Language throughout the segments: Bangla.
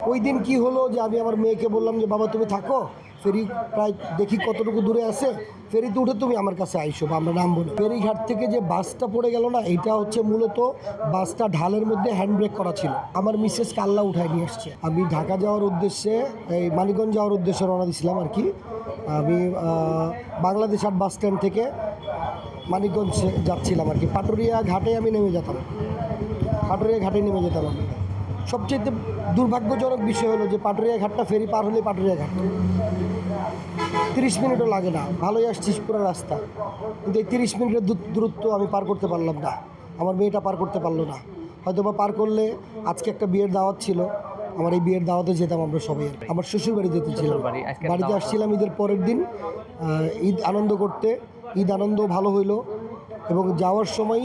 ওই দিন কি হলো যে আমি আমার মেয়েকে বললাম যে বাবা তুমি থাকো, ফেরি প্রায় দেখি কতটুকু দূরে আছে, ফেরিতে উঠে তুমি আমার কাছে আইসো বা আমরা নামবো না। ফেরিঘাট থেকে যে বাসটা পড়ে গেল না, এটা হচ্ছে মূলত বাসটা ঢালের মধ্যে হ্যান্ড ব্রেক করা ছিল। আমার মিসেস কাল্লা উঠায় নিয়ে আসছে। আমি ঢাকা যাওয়ার উদ্দেশ্যে, এই মানিকগঞ্জ যাওয়ার উদ্দেশ্যে রওনা দিয়েছিলাম আর কি। আমি বাংলাদেশ হাট বাস স্ট্যান্ড থেকে মানিকগঞ্জ যাচ্ছিলাম আর কি। পাটুরিয়া ঘাটে আমি নেমে যেতাম, পাটুরিয়া ঘাটে নেমে যেতাম আমি। সবচেয়ে দুর্ভাগ্যজনক বিষয় হলো যে পাটুরিয়া ঘাটটা ফেরি পার হলে পাটুরিয়া ঘাট 30 মিনিটও লাগে না, ভালোই আসছিস পুরো রাস্তা, কিন্তু এই 30 মিনিটের দূরত্ব আমি পার করতে পারলাম না, আমার মেয়েটা পার করতে পারলো না। হয়তো বা পার করলে আজকে একটা বিয়ের দাওয়াত ছিল, আমার এই বিয়ের দাওয়াতে যেতাম আমরা সবাই। আমার শ্বশুর বাড়ি যেতে ছিল, বাড়িতে আসছিলাম ঈদের পরের দিন ঈদ আনন্দ করতে। ঈদ আনন্দ ভালো হইলো এবং যাওয়ার সময়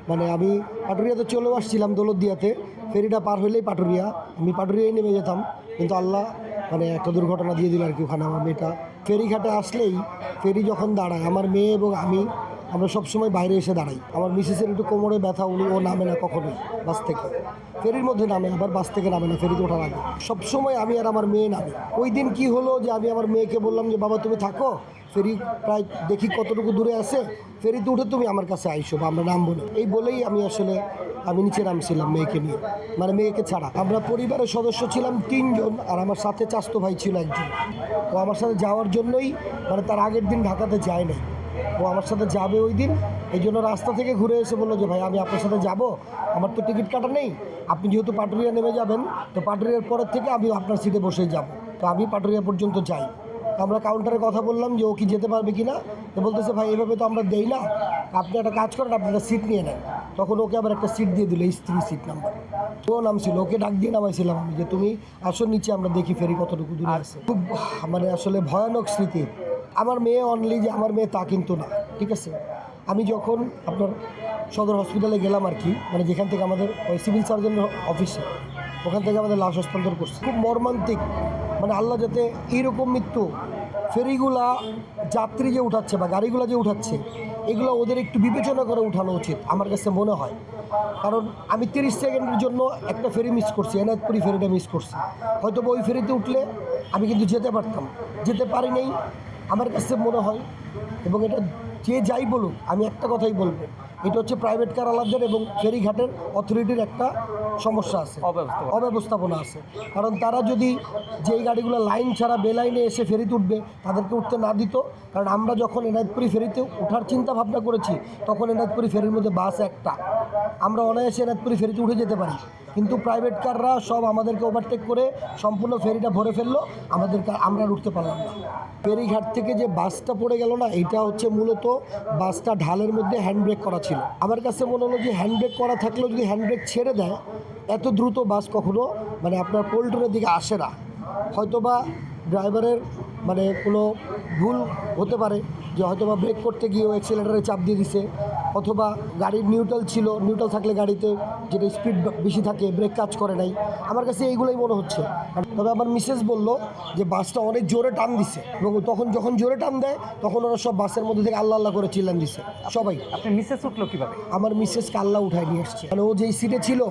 মানে আমি পাটুরিয়াতে চলেও আসছিলাম দৌলতদিয়াতে, ফেরিটা পার হইলেই পাটুরিয়া, আমি পাটুরিয়ায় নেমে যেতাম, কিন্তু আল্লাহ মানে একটা দুর্ঘটনা দিয়ে দিল আর কি। ওখানে আমার মেয়েটা ফেরিঘাটে আসলেই, ফেরি যখন দাঁড়ায়, আমার মেয়ে এবং আমরা সবসময় বাইরে এসে দাঁড়াই। আমার মিসেসের একটু কোমরে ব্যথা, ও নামে না কখনোই বাস থেকে, ফেরির মধ্যে নামে, আবার বাস থেকে নামে না, ফেরিতে ওঠার আগে সবসময় আমি আর আমার মেয়ে নামি। ওই দিন কি হলো যে আমি আমার মেয়েকে বললাম যে বাবা তুমি থাকো, ফেরি প্রায় দেখি কতটুকু দূরে আছে, ফেরিতে উঠে তুমি আমার কাছে আইসো বা আমরা নামবো না। এই বলেই আমি নিচে নামছিলাম মেয়েকে নিয়ে, মানে মেয়েকে ছাড়া। আমরা পরিবারের সদস্য ছিলাম 3 জন, আর আমার সাথে চাচতো ভাই ছিল একজন। ও আমার সাথে যাওয়ার জন্যই, মানে তার আগের দিন ঢাকাতে যায় নাই, ও আমার সাথে যাবে ওই দিন। এই জন্য রাস্তা থেকে ঘুরে এসে বললো যে ভাই আমি আপনার সাথে যাব, আমার তো টিকিট কাটা নেই, আপনি যেহেতু পাটুরিয়া নেমে যাবেন, তো পাটুরিয়ার পরের থেকে আমি আপনার সিটে বসেই যাব। তো আমি পাটুরিয়া পর্যন্ত যাই। আমরা কাউন্টারে কথা বললাম যে ও কি যেতে পারবে কি না, তো বলতেছে ভাই এভাবে তো আমরা দেই না, আপনি একটা কাজ করেন, আপনি একটা সিট নিয়ে নেন। তখন ওকে আবার একটা সিট দিয়ে দিল, স্ত্রী সিট নাম্বার। ও নামছিল, ওকে ডাক দিয়ে নামাইছিলাম আমি যে তুমি আসো নিচে, আমরা দেখি ফেরি কতটুকু দূরে আছে। খুব মানে আসলে ভয়ানক স্মৃতি। আমার মেয়ে অনলি যে আমার মেয়ে তা কিন্তু না, ঠিক আছে। আমি যখন আপনার সদর হসপিটালে গেলাম আর কি, মানে যেখান থেকে আমাদের ওই সিভিল সার্জনের অফিসে, ওখান থেকে আমাদের লাশ হস্তান্তর করছে। খুব মর্মান্তিক, মানে আল্লাহ যাতে এইরকম মৃত্যু, ফেরিগুলা যাত্রী যে উঠাচ্ছে বা গাড়িগুলো যে উঠাচ্ছে, এগুলো ওদের একটু বিবেচনা করে উঠানো উচিত আমার কাছে মনে হয়। কারণ আমি 30 সেকেন্ডের জন্য একটা ফেরি মিস করছি, এনায়তপুরি ফেরিটা মিস করছি। হয়তো ওই ফেরিতে উঠলে আমি কিন্তু যেতে পারতাম, যেতে পারি নাই আমার কাছে মনে হয়। এবং এটা যে যাই বলুক, আমি একটা কথাই বলবো, এটা হচ্ছে প্রাইভেট কার আলাদের এবং ফেরিঘাটের অথরিটির একটা সমস্যা আছে, অব্যবস্থাপনা আছে। কারণ তারা যদি যেই গাড়িগুলো লাইন ছাড়া বেলাইনে এসে ফেরিতে উঠবে তাদেরকে উঠতে না দিত। কারণ আমরা যখন এনায়তপুরি ফেরিতে ওঠার চিন্তা ভাবনা করেছি, তখন এনায়তপুরি ফেরির মধ্যে বাস একটা, আমরা অনায়াসে এনায়তপুরি ফেরিতে উঠে যেতে পারি। কিন্তু প্রাইভেট কাররা সব আমাদেরকে ওভারটেক করে সম্পূর্ণ ফেরিটা ভরে ফেললো, আমরা উঠতে পারলাম না। ফেরিঘাট থেকে যে বাসটা পড়ে গেল না, এটা হচ্ছে মূলত বাসটা ঢালের মধ্যে হ্যান্ড ব্রেক করা ছিল। আমার কাছে মনে হলো যে হ্যান্ড ব্রেক করা থাকলেও যদি হ্যান্ড ব্রেক ছেড়ে দেয়, এত দ্রুত বাস কখনো মানে আপনার পল্টনের দিকে আসে না। হয়তোবা ড্রাইভারের মানে কোনো ভুল হতে পারে, যে হয়তোবা ব্রেক করতে গিয়ে ও অ্যাক্সিলারেটারে চাপ দিয়ে দিছে, অথবা গাড়ির নিউট্রাল ছিল, নিউট্রাল থাকলে গাড়িতে যেটা স্পিড বেশি থাকে ব্রেক কাজ করে নাই। আমার কাছে এইগুলোই মনে হচ্ছে। তবে আমার মিসেস বলল যে বাসটা অনেক জোরে টান দিছে, এবং তখন যখন জোরে টান দেয় তখন ওরা সব বাসের মধ্যে থেকে আল্লাহ আল্লাহ করে চিল্লান দিছে সবাই। আপনি মিসেস উঠলো কিভাবে? আমার মিসেসকে আল্লাহ উঠায় নিয়ে আসছে। মানে ও যেই সিটে ছিল,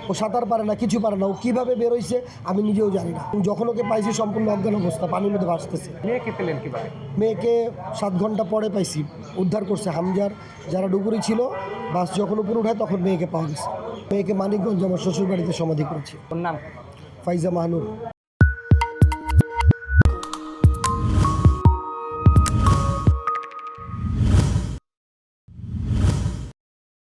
ও সাঁতার পারে না, কিছু পারে না, ও কীভাবে বেরোইছে আমি নিজেও জানি না। যখন ওকে পাইছি সম্পূর্ণ অজ্ঞান অবস্থা, পানির মধ্যে ভাসতেছে। মেয়েকে পেলেন কিভাবে? মেয়েকে 7 ঘন্টা পরে পাইছি, উদ্ধার করছে হামজার যারা ডুবুরি ছিল। বাস যখন উপরে উঠায় তখন মেয়েকে পাওয়া গেছে। মেয়েকে মানিকগঞ্জ আমার শ্বশুর বাড়িতে সমাধি করেছি। ওর নাম? ফাইজা মাহনুর।